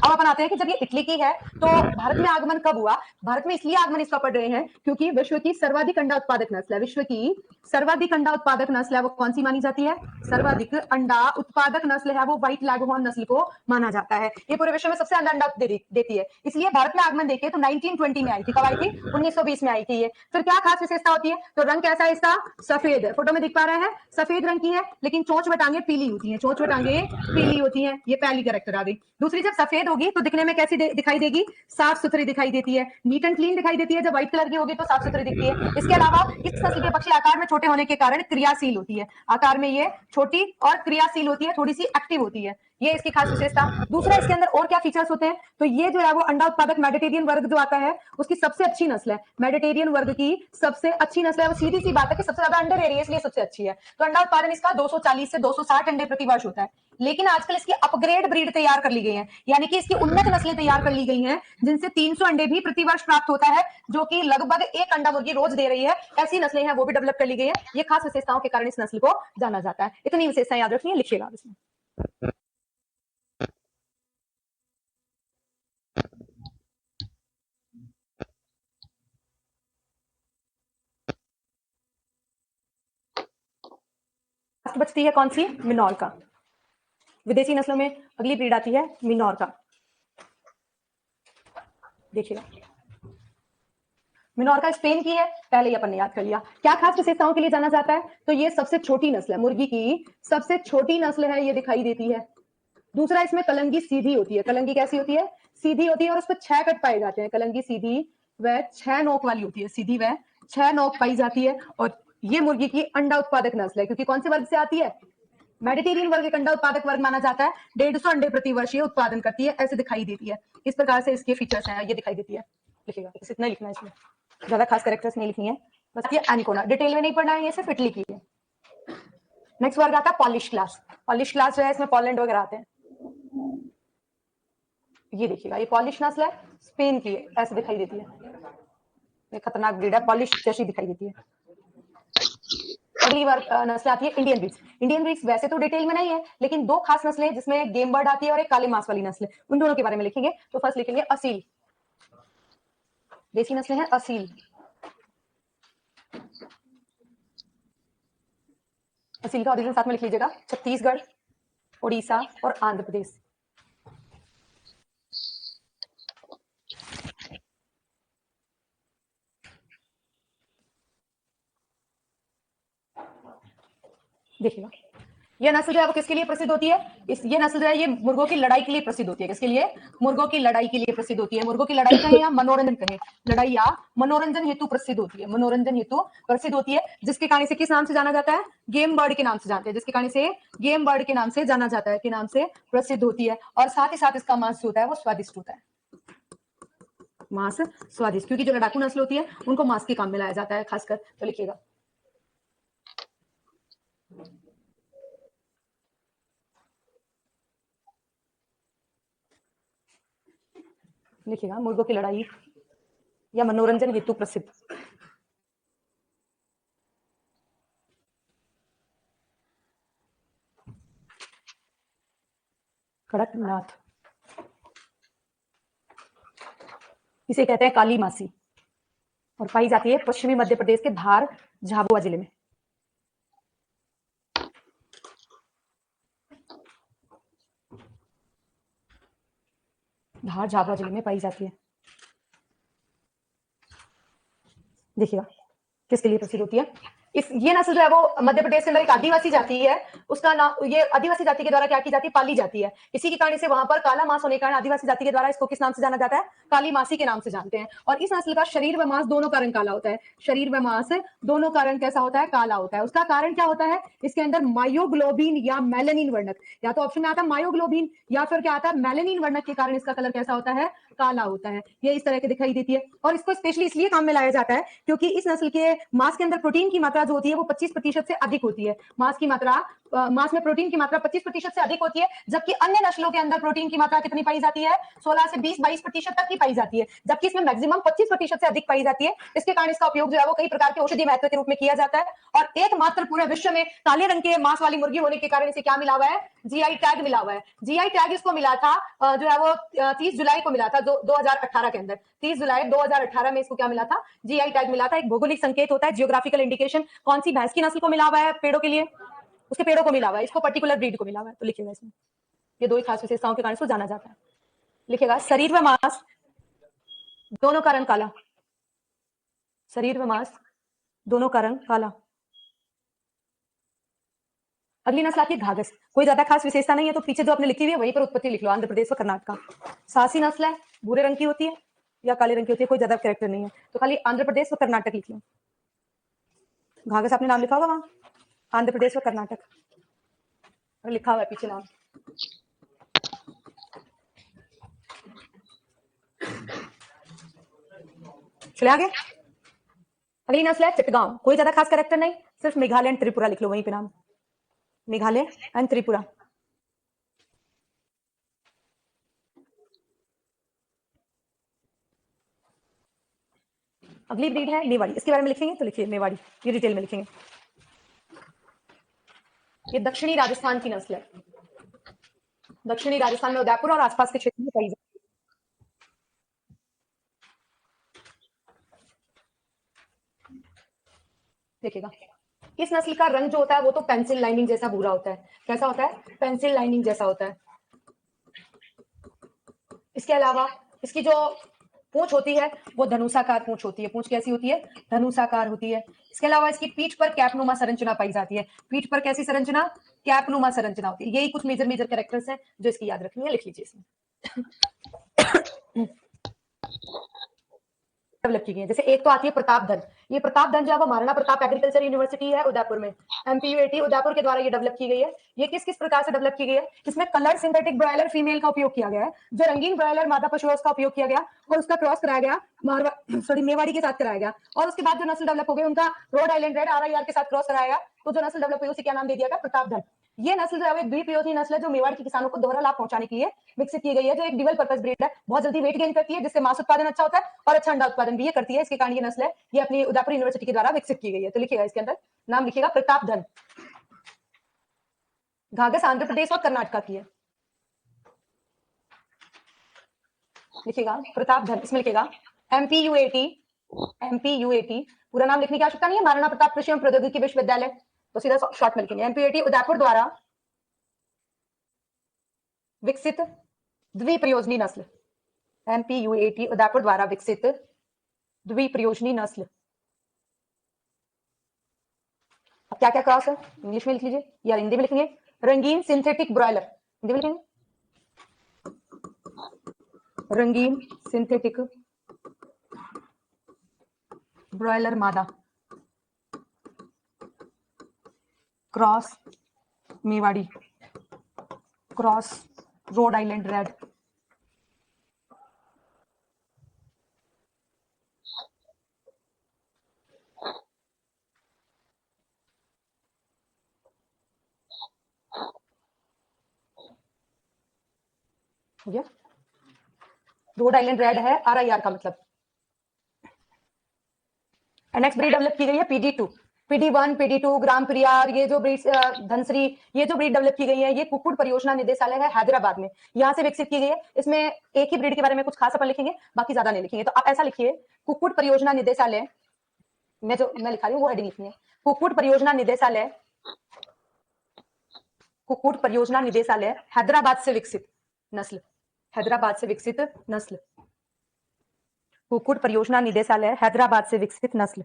अब अपन आते हैं कि जब ये इटली की है तो भारत में आगमन कब हुआ। भारत में इसलिए आगमन इसका पढ़ रहे हैं क्योंकि विश्व की सर्वाधिक अंडा उत्पादक नस्ल है। विश्व की सर्वाधिक अंडा उत्पादक नस्ल है वो कौन सी मानी जाती है, सर्वाधिक अंडा उत्पादक नस्ल है वो व्हाइट लैगहॉर्न नस्ल को माना जाता है। ये पूरे विश्व में सबसे ज्यादा अंडा देती है, इसलिए भारत में आगमन देखे तो 1920 में आई थी। कब आई थी, 1920 में आई थी ये। फिर क्या खास विशेषता होती है, तो रंग कैसा है इसका, सफेद है, फोटो में दिख पा रहा है सफेद रंग की है, लेकिन चोंच व टांगे पीली होती है, चोंच व टांगे पीली होती है। ये पहली कैरेक्टर आ गई। दूसरी, जब सफेद होगी तो दिखने में कैसी दिखाई देगी, साफ सुथरी दिखाई देती है, नीट एंड क्लीन दिखाई देती है। जब व्हाइट कलर की होगी तो साफ सुथरी दिखती है। इसके अलावा इस नस्ल के पक्षी आकार में छोटे होने के कारण क्रियाशील होती है, आकार में ये छोटी और क्रियाशील होती है, थोड़ी सी एक्टिव होती है, ये इसकी खास विशेषता। दूसरा, इसके अंदर और क्या फीचर्स होते हैं, तो ये जो है वो अंडा उत्पादक मेडिटेरियन वर्ग जो आता है उसकी सबसे अच्छी नस्ल है। मेडिटेरियन वर्ग की सबसे अच्छी नस्ल है, वो सीधी सी बात है कि सबसे ज्यादा अंडे दे रही है इसलिए सबसे अच्छी है। तो अंडा उत्पादन इसका 240 से 260 अंडे प्रति वर्ष होता है। लेकिन आजकल इसकी अपग्रेड ब्रीड तैयार कर ली गई है, यानी कि इसकी उन्नत नस्लें तैयार कर ली गई हैं जिनसे 300 अंडे भी प्रति वर्ष प्राप्त होता है, जो कि लगभग एक अंडा मुर्गी रोज दे रही है। ऐसी नस्लें हैं वो भी डेवलप कर ली गई है। ये खास विशेषताओं के कारण इस नस्ल को जाना जाता है। इतनी विशेषताएं याद रखनी है, लिखिएगा इसमें। बचती है कौन सी, मिनोर का। विदेशी नस्लों में अगली ब्रीड आती है मिनोर का। देखिएगा मिनोर का स्पेन की है, पहले ही अपन ने याद कर लिया। क्या खास विशेषताओं के लिए जाना जाता है, तो ये सबसे छोटी नस्ल है, मुर्गी की सबसे छोटी नस्ल है, ये दिखाई देती है। दूसरा, इसमें कलंगी सीधी होती है। कलंगी कैसी होती है, सीधी होती है, और उस पर 6 कट पाए जाते हैं। कलंगी सीधी व 6 नोक वाली होती है, सीधी व 6 नोक पाई जाती है। और ये मुर्गी की अंडा उत्पादक नस्ल है, क्योंकि कौन से वर्ग से आती है, मेडिटेरियन वर्ग एक अंडा उत्पादक वर्ग माना जाता है। 150 अंडे प्रति वर्ष ये उत्पादन करती है, ऐसे दिखाई देती है। इस प्रकार से इसके फीचर्स हैं, ये दिखाई देती है। लिखिएगा, बस इतना लिखना है, इसमें ज्यादा खास कैरेक्टर्स नहीं लिखनी है, बस ये एनकोना डिटेल में नहीं पढ़ना है, ये सिर्फ इटली की है। नेक्स्ट वर्ग आता है पॉलिश क्लास। पॉलिश क्लास जो है इसमें पोलैंड वगैरह आते हैं। ये देखिएगा, ये पॉलिश नस्ल है, स्पेन की है, ऐसे दिखाई देती है। ये खतरनाक ब्रीड है, पॉलिश जैसी दिखाई देती है। अगली बार नस्ल आती है इंडियन ब्रीड्स। इंडियन ब्रीड्स वैसे तो डिटेल में नहीं है, लेकिन दो खास नस्लें जिसमें गेम बर्ड आती है और एक काले मांस वाली नस्ल, उन दोनों के बारे में लिखेंगे। तो फर्स्ट लिखेंगे असील, देसी नस्लें हैं असील। असील का ओरिजिन साथ में लिख लीजिएगा, छत्तीसगढ़, उड़ीसा और आंध्र प्रदेश। देखिएगा, यह नस्ल जो है वो किसके लिए प्रसिद्ध होती है, ये नस्ल जो है ये मुर्गों की लड़ाई के लिए प्रसिद्ध होती है। किसके लिए, मुर्गों की लड़ाई के लिए प्रसिद्ध होती है। मुर्गों की लड़ाई कहें या मनोरंजन कहें, लड़ाई या मनोरंजन हेतु प्रसिद्ध होती है, मनोरंजन हेतु प्रसिद्ध होती है। जिसके कारण से किस नाम से जाना जाता है, गेम बर्ड के नाम से जानते हैं, जिसके कारण से गेम बर्ड के नाम से जाना जाता है, के नाम से प्रसिद्ध होती है। और साथ ही साथ इसका मांस जो होता है वो स्वादिष्ट होता है, मांस स्वादिष्ट, क्योंकि जो लड़ाकू नस्ल होती है उनको मांस के काम में लाया जाता है खासकर। तो लिखिएगा, लिखिएगा मुर्गों की लड़ाई या मनोरंजन हेतु प्रसिद्ध। कड़कनाथ, इसे कहते हैं काली मासी और पाई जाती है पश्चिमी मध्य प्रदेश के धार झाबुआ जिले में। धार झाबुआ जिले में पाई जाती है। देखिएगा किसके लिए प्रसिद्ध होती है। ये नस्ल जो है वो मध्य प्रदेश के अंदर एक आदिवासी जाति है, उसका नाम, ये आदिवासी जाति के द्वारा क्या की जाती है, पाली जाती है। इसी के कारण से वहां पर काला मांस होने के कारण आदिवासी जाति के द्वारा इसको किस नाम से जाना जाता है, काली मासी के नाम से जानते हैं। और इस नस्ल का शरीर व मांस दोनों का रंग काला होता है। शरीर व मांस दोनों का रंग कैसा होता है, काला होता है। उसका कारण क्या होता है, इसके अंदर मायोग्लोबिन या मेलेनिन वर्णक, या तो ऑप्शन में आता है मायोग्लोबिन या फिर क्या आता है मेलेनिन वर्णक के कारण इसका कलर कैसा होता है, काला होता है। ये इस तरह के दिखाई देती है। और इसको स्पेशली इसलिए काम में लाया जाता है क्योंकि इस नस्ल के मांस के अंदर प्रोटीन की मात्रा जो होती है वो 25% से अधिक होती है। मांस की मात्रा, मांस में प्रोटीन की मात्रा 25% से अधिक होती है, जबकि अन्य नस्लों के अंदर प्रोटीन की मात्रा कितनी पाई जाती है, 16 से 20-22% तक की पाई जाती है, जबकि इसमें मैक्सिमम 25% से अधिक पाई जाती है। इसके कारण इसका उपयोग जो है वो कई प्रकार के औषधीय महत्व के रूप में किया जाता है। और एकमात्र पूरे विश्व में काले रंग के मांस वाली मुर्गी होने के कारण इसे क्या मिला हुआ है, जीआई टैग मिला हुआ है। जीआई टैग इसको मिला था जो है वो 30 जुलाई को मिला था 2018 के अंदर। 30 जुलाई 2018 में इसको क्या मिला था, जीआई टैग मिला था। एक भौगोलिक संकेत होता है, जियोग्राफिकल इंडिकेशन। कौन सी भैंस की नस्ल को मिला हुआ है पेड़ों के लिए, उसके पेड़ों को मिला हुआ है, इसको पर्टिकुलर ब्रीड को मिला हुआ है। तो लिखिएगा इसमें ये दो ही खास विशेषताओं के कारण इसको जाना जाता है। लिखिएगा शरीर व मांस दोनों का रंग काला, शरीर व मांस दोनों का रंग काला। अगली नस्ल आती है घाघस। कोई ज्यादा खास विशेषता नहीं है, तो पीछे जो आपने लिखी हुई है वहीं पर उत्पत्ति लिख लो, आंध्र प्रदेश व कर्नाटक। सासी नस्ल है, भूरे रंग की होती है या काले रंग की होती है, कोई ज्यादा कैरेक्टर नहीं है, तो खाली आंध्र प्रदेश व कर्नाटक लिख लो। घाघस आपने नाम लिखा होगा वहां, आंध्र प्रदेश व कर्नाटक और लिखा हुआ है पीछे नाम। चले आगे। अगली नस्ल है चिटगांव। कोई ज्यादा खास कैरेक्टर नहीं, सिर्फ मेघालय एंड त्रिपुरा लिख लो वहीं पे नाम, मेघालय एंड त्रिपुरा। अगली ब्रीड है मेवाड़ी, इसके बारे में लिखेंगे तो लिखिए मेवाड़ी, ये डिटेल में लिखेंगे। ये दक्षिणी राजस्थान की नस्ल है, दक्षिणी राजस्थान में उदयपुर और आसपास के क्षेत्र में पाई जाती है। देखिएगा इस नस्ल का रंग जो होता है वो तो पेंसिल लाइनिंग जैसा भूरा होता है। कैसा होता है, पेंसिल लाइनिंग जैसा होता है। इसके अलावा इसकी जो पूंछ होती है वो धनुषाकार पूंछ होती है। पूंछ कैसी होती है, धनुषाकार होती है। इसके अलावा इसकी पीठ पर कैपनुमा संरचना पाई जाती है। पीठ पर कैसी संरचना, कैपनुमा संरचना होती है। यही कुछ मेजर मेजर कैरेक्टर्स हैं जो इसकी याद रखनी है, लिख लीजिए इसमें। डेवलप की गई है, जैसे एक तो आती है प्रतापधन। ये प्रतापधन जो है वो महाराणा प्रताप एग्रीकल्चर यूनिवर्सिटी है उदयपुर में, एमपीयूएटी उदयपुर के द्वारा ये डेवलप की गई है। ये किस किस प्रकार से डेवलप की गई है, इसमें कलर सिंथेटिक ब्रॉयलर फीमेल का उपयोग किया गया है। जो रंगीन ब्रॉयलर मादा पशु है उसका उपयोग किया गया और उसका क्रॉस कराया गया मेवाड़ी के साथ कराया गया। और उसके बाद जो नस्ल डेवलप हो गई उनका रोड आइलैंड रेड आरआईआर के साथ क्रॉस कराया गया, तो जो नस्ल डेवलप हुई उसे क्या नाम दे दिया गया, प्रतापधन। ये नस्ल जो है द्विप्रयोजनी नस्ल है, जो मेवाड़ के किसानों को दोहरा लाभ पहुंचाने के लिए विकसित की गई है। जो एक डिवल पर्पस ब्रीड है, बहुत जल्दी वेट गेन करती है, जिससे मांस उत्पादन अच्छा होता है और अच्छा अंडा उत्पादन भी ये करती है। इसके कारण ये नस्ल है ये अपनी उदयपुर यूनिवर्सिटी के द्वारा विकसित की गई है। तो लिखिएगा इसके अंदर नाम लिखिएगा प्रतापधन। घाघस आंध्र प्रदेश और कर्नाटक की है, लिखिएगा प्रतापधन। इसमें लिखिएगा एमपीयूएटी, एमपीयूएटी पूरा नाम लिखने की आवश्यकता नहीं है, महाराणा प्रताप कृषि एवं प्रौद्योगिकी विश्वविद्यालय, तो सीधा शॉर्ट में लिखेंगे एमपीयूएटी उदयपुर द्वारा विकसित द्विप्रयोजनी नस्ल। एमपीयूएटी उदयपुर द्वारा विकसित द्विप्रयोजनी नस्ल। अब क्या क्या क्रॉस है इंग्लिश में लिख लीजिए या हिंदी में लिखेंगे, रंगीन सिंथेटिक ब्रॉयलर, हिंदी में लिखेंगे रंगीन सिंथेटिक ब्रॉयलर मादा cross Mewari cross Rhode Island red. हो गया। रोड आइलैंड रेड है RIR का मतलब। नेक्स्ट ब्रीड डेवलप की गई है PD2, PD1, PD2, ग्राम प्रिया, ये जो ब्रीड धनश्री, ये जो ब्रीड डेवलप की गई है ये कुक्कुट परियोजना निदेशालय है हैदराबाद में, यहाँ से विकसित की गई है। इसमें एक ही ब्रीड के बारे में कुछ खास अपन लिखेंगे, बाकी ज्यादा नहीं लिखेंगे। तो आप ऐसा लिखिए, कुक्कुट परियोजना निदेशालय, मैं लिखा रही हूँ वो हेडिंग लिखनी है, कुक्कुट परियोजना निदेशालय, कुक्कुट परियोजना निदेशालय हैदराबाद से विकसित नस्ल, हैदराबाद से विकसित नस्ल, कुक्कुट परियोजना निदेशालय हैदराबाद से विकसित नस्ल।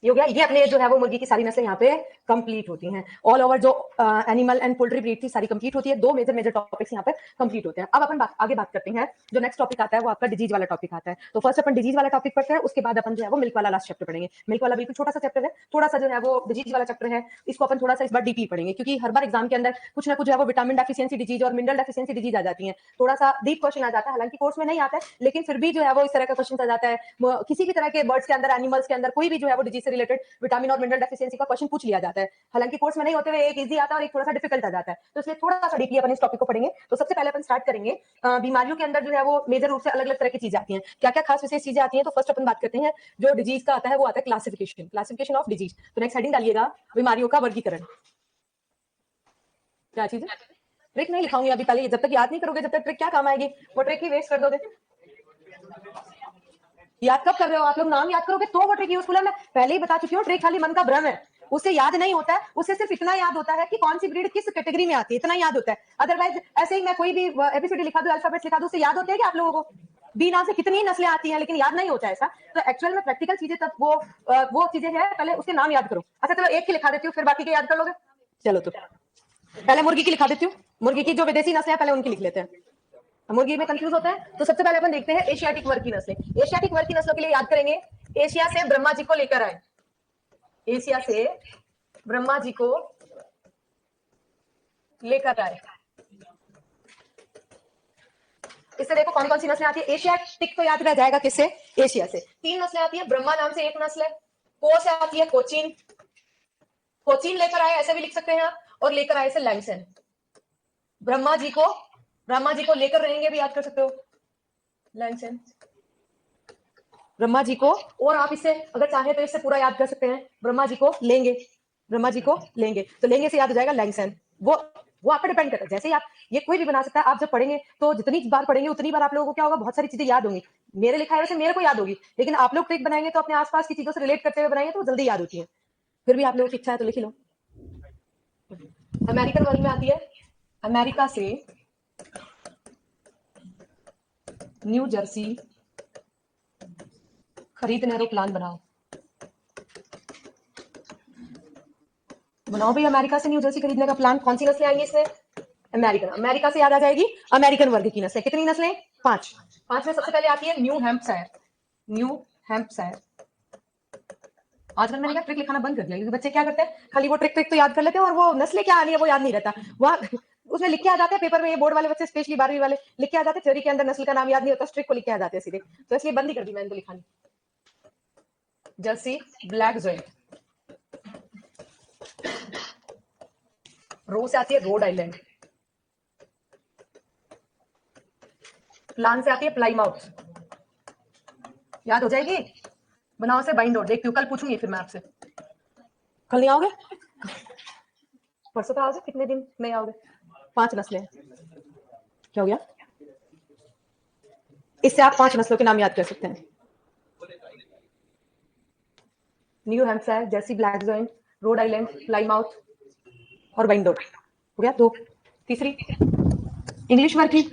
ये हो गया। ये अपने जो है वो मुर्गी की सारी नस्लें यहाँ पे कंप्लीट होती हैं। ऑल ओवर जो एनिमल एंड पोल्ट्री ब्रीड थी सारी कंप्लीट होती है। दो मेजर टॉपिक्स यहाँ पे कंप्लीट होते हैं। अब अपन आगे बात करते हैं। जो नेक्स्ट टॉपिक आता है वो आपका डिजीज वाला टॉपिक आता है। तो फर्स्ट अपन डिजीज वाला टॉपिक पढ़ते हैं, उसके बाद अपन जो है वो मिल्क वाला लास्ट चैप्टर पढ़ेंगे। मिल्क वाला बिल्कुल छोटा सा चैप्टर है, थोड़ा सा जो है वो डिजीज वाला चैप्टर है, इसको अपन थोड़ा सा इस बार डीपली पढ़ेंगे, क्योंकि हर बार एग्जाम के अंदर कुछ ना कुछ जो है वो विटामिन डेफिशिएंसी डिजीज और मिनरल डेफिशिएंसी डिजीज आ जाती है। थोड़ा सा डीप क्वेश्चन आ जाता है, हालांकि कोर्स में नहीं आता है, लेकिन फिर भी जो है वो इस तरह का क्वेश्चन आ जाता है। किसी भी तरह के बर्ड्स के अंदर, एनिमल्स के अंदर कोई भी जो है वो डिजीज से रिलेटेड विटामिन और मिनरल डेफिशिएंसी का क्वेश्चन पूछ लिया जाता है। हालांकि कोर्स में नहीं होते हुए एक इजी आता है और एक थोड़ा सा डिफिकल्ट आ जाता है, तो इसलिए थोड़ा सा डीपली अपन इस टॉपिक को पढ़ेंगे। तो सबसे पहले अपन स्टार्ट करेंगे बीमारियों के अंदर जो है वो मेजर रूप से अलग अलग तरह की चीजें आती हैं। क्या क्या खास विशेष चीजें आती हैं? तो फर्स्ट अपन बात करते हैं जो डिजीज का आता है वो आता है क्लासिफिकेशन, क्लासिफिकेशन ऑफ डिजीज। तो नेक्स्ट हेडिंग डालिएगा बीमारियों का वर्गीकरण। क्या चीज है? ट्रिक नहीं लिखाऊंगी अभी, पहले जब तक याद नहीं करोगे जब तक ट्रिक क्या काम आएगी, वो ट्रिक ही वेस्ट कर दोगे। याद कब कर रहे हो आप लोग? नाम याद करोगे तो वो ट्रिक यूजफुल है। मैं पहले ही बता चुकी हूँ, ट्रिक खाली मन का भ्रम है, उससे याद नहीं होता है। उससे सिर्फ इतना याद होता है कि कौन सी ब्रीड किस कैटेगरी में आती है, इतना याद होता है। अदरवाइज ऐसे ही मैं कोई भी एबीसीडी लिखा दूं, अल्फाबेट्स लिखा दूं, उससे याद होता है कि आप लोगों को बी नाम से कितनी नस्लें आती हैं, लेकिन याद नहीं होता है ऐसा। तो एक्चुअल में प्रैक्टिकल चीजें तब वो चीजें हैं, पहले उसके नाम याद करो। अच्छा चलो एक की लिखा देती हूँ, फिर बाकी के याद कर लोगे। चलो तो पहले मुर्गी की लिखा देती हूँ। मुर्गी की जो विदेशी नस्लें हैं पहले उनकी लिख लेते हैं, मुर्गी में कंफ्यूज होता है। तो सबसे पहले अपन देखते हैं एशियाटिक वर्ग की नस्लें। एशियाटिक वर्ग की नस्लों के लिए याद करेंगे, एशिया से ब्रह्मा जी को लेकर आए, एशिया से ब्रह्मा जी को लेकर आए। इससे देखो कौन कौन सी नस्लें आती है। एशियाटिक तो याद रह जाएगा किससे? एशिया से। तीन नस्लें आती है, ब्रह्मा नाम से एक नस्ल है, को से आती है कोचीन, कोचीन लेकर आए ऐसे भी लिख सकते हैं आप, और लेकर आए से लैंगसन। ब्रह्मा जी को लेकर रहेंगे भी याद कर सकते हो, लैंगसन ब्रह्मा जी को। और आप इसे अगर चाहे तो इससे पूरा याद कर सकते हैं, ब्रह्मा जी को लेंगे, ब्रह्मा जी को लेंगे, तो लेंगे से याद हो जाएगा लैंगसन। वो आप पे डिपेंड करता है, जैसे ही आप ये कोई भी बना सकता है। आप जब पढ़ेंगे तो जितनी बार पढ़ेंगे उतनी बार आप लोगों को क्या होगा, बहुत सारी चीजें याद होंगी। मेरे लिखा है वैसे मेरे को याद होगी, लेकिन आप लोग ट्रिक बनाएंगे तो अपने आसपास की चीजों से रिलेट करते हुए बनाएंगे तो जल्दी याद होती है। फिर भी आप लोगों की इच्छा है तो लिख लो। अमेरिकन वर्ग में आती है, अमेरिका से न्यू जर्सी खरीदने एरोप्लान बनाओ, बनाओ भाई अमेरिका से न्यू जर्सी खरीदने का प्लान। कौन सी नस्लें आएंगी इसमें? अमेरिकन। अमेरिका से याद आ जाएगी अमेरिकन वर्ग की नस्लें। कितनी नस्लें? 5। 5 में सबसे पहले आती है न्यू हैम्पशायर, न्यू हैम्पशायर। आजकल मैंने क्या ट्रिक लिखाना बंद कर दिया, क्योंकि बच्चे क्या करते हैं खाली वो ट्रिक तो याद कर लेते हैं और वो नस्लें क्या आनी है वो याद नहीं रहता। वहां उसमें लिख के आ जाते हैं पेपर में, ये बोर्ड वाले बच्चे स्पेशली 12वीं वाले लिख के आ जाते हैं, थ्योरी के अंदर नस्ल का नाम याद नहीं होता, ट्रिक को लिख के आ जाते हैं सीधे। तो इसलिए बंद ही कर दी मैंने तो लिखानी। जर्सी ब्लैक जोइंट, रो से आती है रोड आइलैंड, प्लान से आती है प्लाईमाउथ, याद हो जाएगी। बनाओ से बाइंडोर, देखती हूँ कल पूछूंगी फिर मैं आपसे। कल नहीं आओगे? परसों तो आओगे, कितने दिन नहीं आओगे? 5 नस्लें। क्या हो गया? इससे आप 5 नस्लों के नाम याद कर सकते हैं, new Hampshire, Jersey black joint, Rhode Island, Plymouth और बाइंडोर। हो गया 2। तीसरी इंग्लिश वर्ग की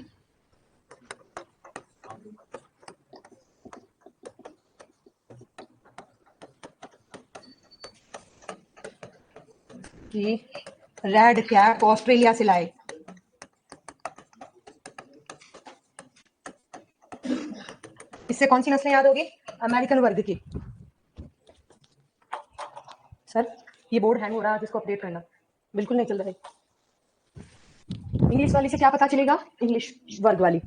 रेड कैप ऑस्ट्रेलिया से लाए, इससे कौन सी नस्लें याद होगी? अमेरिकन वर्ग की। सर ये बोर्ड हैंग हो रहा है, जिसको अपडेट करना, बिल्कुल नहीं चल रहा है। इंग्लिश वाली से क्या पता चलेगा? इंग्लिश वर्ग वाली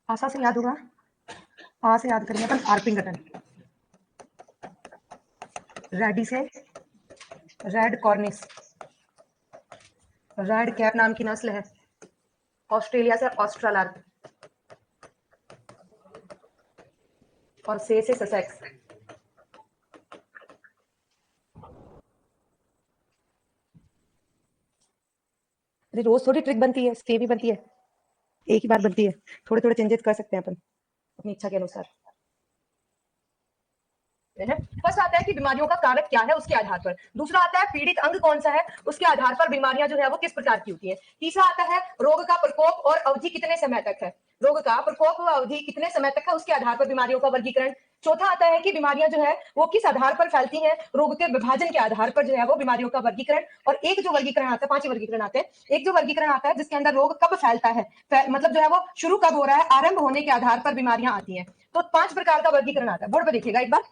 आशा से याद होगा, आ से याद करेंगे अपन, आर्पिंगटन। रेडी से रेड कॉर्निस, रेड कैप नाम की नस्ल है, ऑस्ट्रेलिया से ऑस्ट्रालार्प, और से ससेक्स। अरे रोज थोड़ी ट्रिक बनती है, स्टे भी बनती है, एक ही बार बनती है, थोड़े थोड़े चेंजेस कर सकते हैं अपन अपनी इच्छा के अनुसार। फर्स्ट आता है कि बीमारियों का कारक क्या है उसके आधार पर, दूसरा आता है पीड़ित अंग कौन सा है उसके आधार पर बीमारियां जो है वो किस प्रकार की होती है, तीसरा आता है रोग का प्रकोप और अवधि कितने समय तक है, रोग का प्रकोप और अवधि कितने समय तक है उसके आधार पर बीमारियों का वर्गीकरण, चौथा आता है कि बीमारियां जो है वो किस आधार पर फैलती हैं, रोग के विभाजन के आधार पर जो है वो बीमारियों का वर्गीकरण, और एक जो वर्गीकरण आता है, 5 वर्गीकरण आते हैं, एक जो वर्गीकरण आता है जिसके अंदर रोग कब फैलता है, मतलब जो है वो शुरू कब हो रहा है, आरंभ होने के आधार पर बीमारियां आती हैं। तो 5 प्रकार का वर्गीकरण आता है, बोर्ड पर देखिएगा एक बार।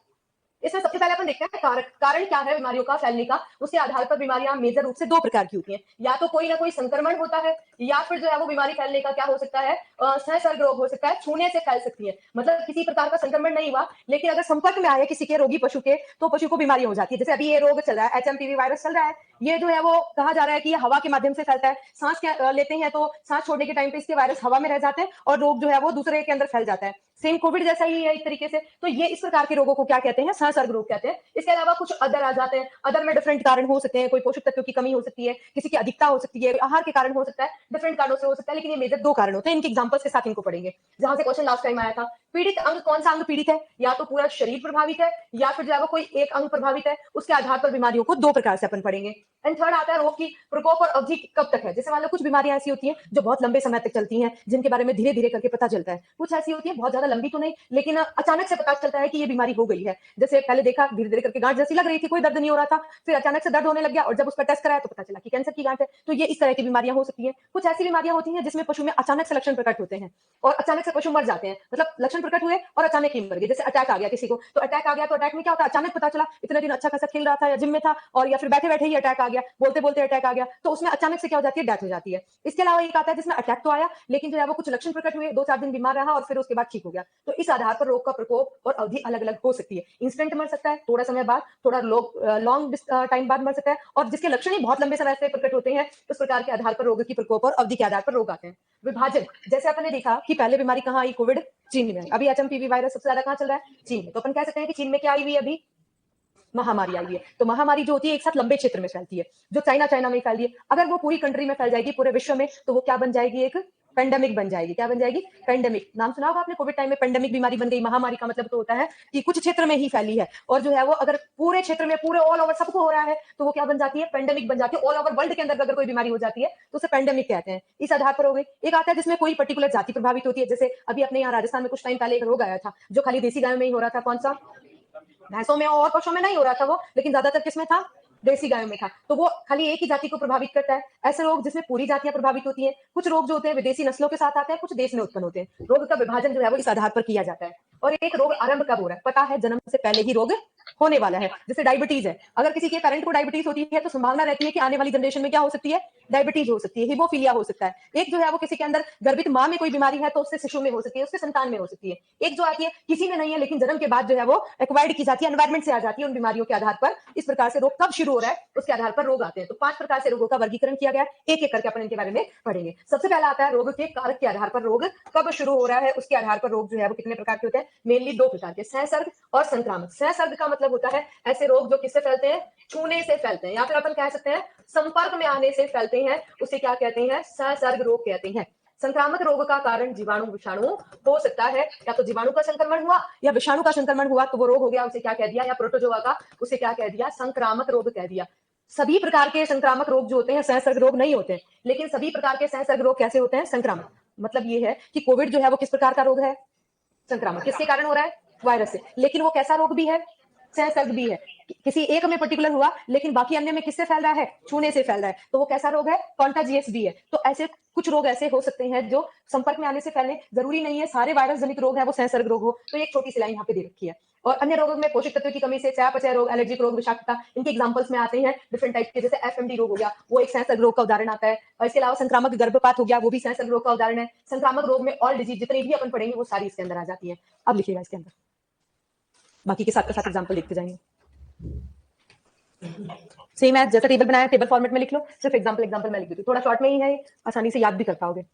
इसमें सबसे पहले अपन देखते हैं कारण क्या है बीमारियों का फैलने का, उसके आधार पर बीमारियां मेजर रूप से 2 प्रकार की होती हैं, या तो कोई ना कोई संक्रमण होता है, या फिर जो है वो बीमारी फैलने का क्या हो सकता है, सहसर्ग रोग हो सकता है, छूने से फैल सकती है, मतलब किसी प्रकार का संक्रमण नहीं हुआ लेकिन अगर संपर्क में आए किसी के रोगी पशु के तो पशु को बीमारी हो जाती है। जैसे अभी ये रोग चल रहा है, एचएमपीवी वायरस चल रहा है, ये जो है वो कहा जा रहा है कि ये हवा के माध्यम से फैलता है, सांस लेते हैं तो सांस छोड़ने के टाइम पे इसके वायरस हवा में रह जाते हैं और रोग जो है वो दूसरे के अंदर फैल जाता है, सेम कोविड जैसा ही है एक तरीके से। तो ये इस प्रकार के रोगों को क्या कहते हैं, सहसर्ग रोग कहते हैं। इसके अलावा कुछ अदर आ जाते हैं, अदर में डिफरेंट कारण हो सकते हैं, कोई पोषक तत्वों की कमी हो सकती है, किसी की अधिकता हो सकती है, आहार के कारण हो सकता है, डिफरेंट कारणों से हो सकता है, लेकिन ये मेजर 2 कारण होते हैं, इनके एग्जांपल्स के साथ इनको पढ़ेंगे। जहां से क्वेश्चन लास्ट टाइम आया था, पीड़ित अंग कौन सा अंग पीड़ित है, या तो पूरा शरीर प्रभावित है या फिर जो है वो कोई एक अंग प्रभावित है, उसके आधार पर बीमारियों को 2 प्रकार से अपन पढ़ेंगे। एंड थर्ड आता है रोग की प्रकोप और अवधि कब तक है, जैसे मान लो कुछ बीमारियां ऐसी होती हैं जो बहुत लंबे समय तक चलती हैं, जिनके बारे में धीरे धीरे करके पता चलता है, कुछ ऐसी होती है बहुत ज्यादा लंबी तो नहीं लेकिन अचानक से पता चलता है कि ये बीमारी हो गई है। जैसे पहले देखा धीरे धीरे करके गांठ जैसी लग रही थी, कोई दर्द नहीं हो रहा था, फिर अचानक से दर्द होने लग गया और जब उस पर टेस्ट कराया तो पता चला कि कैंसर की गांठ है। तो ये इस तरह की बीमारियां हो सकती हैं। कुछ ऐसी बीमारियां होती हैं जिसमें पशु में अचानक से लक्षण प्रकट होते हैं और अचानक से पशु मर जाते हैं, मतलब लक्षण प्रकट हुए और अचानक ही मर गए। जैसे अटैक आ गया किसी को, तो अटैक आ गया तो अटैक में क्या होता है, अचानक पता चला इतने दिन अच्छा खासा खेल रहा था या जिम में था और या फिर बैठे बैठे ही अटैक आ गया, बोलते बोलते अटैक आ गया, तो उसमें अचानक से क्या हो जाती है, डेथ हो जाती है। इसके अलावा एक आता है जिसमें अटैक तो आया लेकिन जो है वो कुछ लक्षण प्रकट हुए, 2-4 दिन बीमार रहा और फिर उसके बाद ठीक हो गया। तो इस आधार पर रोग का प्रकोप और अवधि अलग अलग हो सकती है। इंस्टेंट मर सकता है, थोड़ा समय बाद, थोड़ा लॉन्ग टाइम बाद मर सकता है, और जिसके लक्षण ही बहुत लंबे समय से प्रकट होते हैं उस प्रकार के आधार पर रोग की प्रकोप और अवधि के आधार पर रोग आते हैं। विभाजन, जैसे अपन ने देखा कि पहले बीमारी कहाँ आई, कोविड चीन में, अभी एचएमपीवी वायरस सबसे ज्यादा कहाँ चल रहा है, चीन में। तो अपन कह सकते हैं कि चीन में क्या आई हुई है, अभी महामारी आई हुई है। तो महामारी जो होती है एक साथ लंबे क्षेत्र में फैलती है, जो चाइना में फैल रही है, अगर वो पूरी कंट्री में फैल जाएगी, पूरे विश्व में, तो वो क्या बन जाएगी, एक पेंडेमिक बन जाएगी। क्या बन जाएगी, पेंडेमिक। नाम सुना होगा आपने, कोविड टाइम में पेंडेमिक बीमारी बन गई। महामारी का मतलब तो होता है कि कुछ क्षेत्र में ही फैली है और जो है वो अगर पूरे क्षेत्र में, पूरे ऑल ओवर सबको हो रहा है तो वो क्या बन जाती है, पेंडेमिक बन जाती है। ऑल ओवर वर्ल्ड के अंदर अगर कोई बीमारी हो जाती है तो उसे पेंडेमिक कहते हैं। इस आधार पर हो गई। एक आता है जिसमें कोई पर्टिकुलर जाति प्रभावित होती है, जैसे अभी अपने यहाँ राजस्थान में कुछ टाइम पहले एक रोग आया था जो खाली देसी गायों में ही हो रहा था, कौन सा, भैंसों में और पशुओं में नहीं हो रहा था वो, लेकिन ज्यादातर किसमें था, देसी गायों में था। तो वो खाली एक ही जाति को प्रभावित करता है। ऐसे रोग जिसमें पूरी जातियां प्रभावित होती हैं। कुछ रोग जो होते हैं विदेशी नस्लों के साथ आते हैं, कुछ देश में उत्पन्न होते हैं। रोग का विभाजन जो है वो इस आधार पर किया जाता है। और एक रोग आरंभ कब हो रहा है, पता है, जन्म से पहले ही रोग होने वाला है। जैसे डायबिटीज है, अगर किसी के पेरेंट को डायबिटीज होती है तो संभावना रहती है कि आने वाली जनरेशन में क्या हो सकती है, डायबिटीज हो सकती है, हीमोफीलिया हो सकता है। एक जो है वो किसी के अंदर गर्भित माँ में कोई बीमारी है तो उससे शिशु में हो सकती है, उसके संतान में हो सकती है। एक जो आती है किसी में नहीं है लेकिन जन्म के बाद जो है वो एक्वायर्ड की जाती है, एनवायरमेंट से आ जाती है उन बीमारियों के आधार पर। इस प्रकार से रोग कब शुरू हो रहा है उसके आधार पर रोग आते हैं। तो 5 प्रकार से रोगों का वर्गीकरण किया गया है, एक एक करके अपन इनके बारे में पढ़ेंगे। सबसे पहला आता है रोग के कारक के आधार पर रोग कब शुरू हो रहा है उसके आधार पर रोग जो है वो कितने प्रकार के होते हैं, मेनली 2 प्रकार के, सहसर्ग और संक्रामक। सहसर्ग का मतलब होता है ऐसे रोग जो किससे फैलते हैं, छूने से फैलते हैं, या फिर अपन कह सकते हैं संपर्क में आने से फैलते हैं, उसे क्या कहते हैं, सहसर्ग रोग कहते हैं। संक्रामक रोग का कारण जीवाणु विषाणु हो सकता है, या तो जीवाणु का संक्रमण हुआ या विषाणु का संक्रमण हुआ तो वो रोग हो गया, उसे क्या कह दिया, या प्रोटोजोआ का, उसे क्या कह दिया, संक्रामक रोग कह दिया। सभी प्रकार के संक्रामक रोग जो होते हैं सहसर्ग रोग नहीं होते हैं, लेकिन सभी प्रकार के सहसर्ग रोग कैसे होते हैं, संक्रामक। मतलब ये है कि कोविड जो है वो किस प्रकार का रोग है, संक्रामक। किसके कारण हो रहा है, वायरस से। लेकिन वो कैसा रोग भी है, सहसर्ग भी है। किसी एक में पर्टिकुलर हुआ लेकिन बाकी अन्य में किससे फैल रहा है, छूने से फैल रहा है, तो वो कैसा रोग है, कॉन्टाजियस भी है। तो ऐसे कुछ रोग ऐसे हो सकते हैं जो संपर्क में आने से फैलने, जरूरी नहीं है सारे वायरस जनित रोग है वो सहसर्ग रोग हो। तो एक छोटी सी लाइन यहाँ पे दे रखी है। और अन्य रोगों में पोषक तत्व की कमी से चयापचय रोग, एलर्जिक रोग, विषाक्तता, इनके एग्जांपल्स में आते हैं डिफरेंट टाइप के। जैसे एफएमडी रोग हो गया, वो एक सहसर्ग रोग का उदाहरण आता है। और इसके अलावा संक्रामक गर्भपात हो गया, वो भी सहसर्ग रोग का उदाहरण है। संक्रामक रोग में ऑल डिजीज जितनी भी अपन पढ़ेंगे वो सारी इसके अंदर आ जाती है। अब लिखिएगा इसके अंदर, बाकी के साथ एग्जाम्पल लिखते जाएंगे। सेम है जैसे टेबल बनाया, टेबल फॉर्मेट में लिख लो, सिर्फ एग्जांपल मैं लिख देती हूँ, थोड़ा शॉर्ट में ही है, आसानी से याद भी कर पाओगे।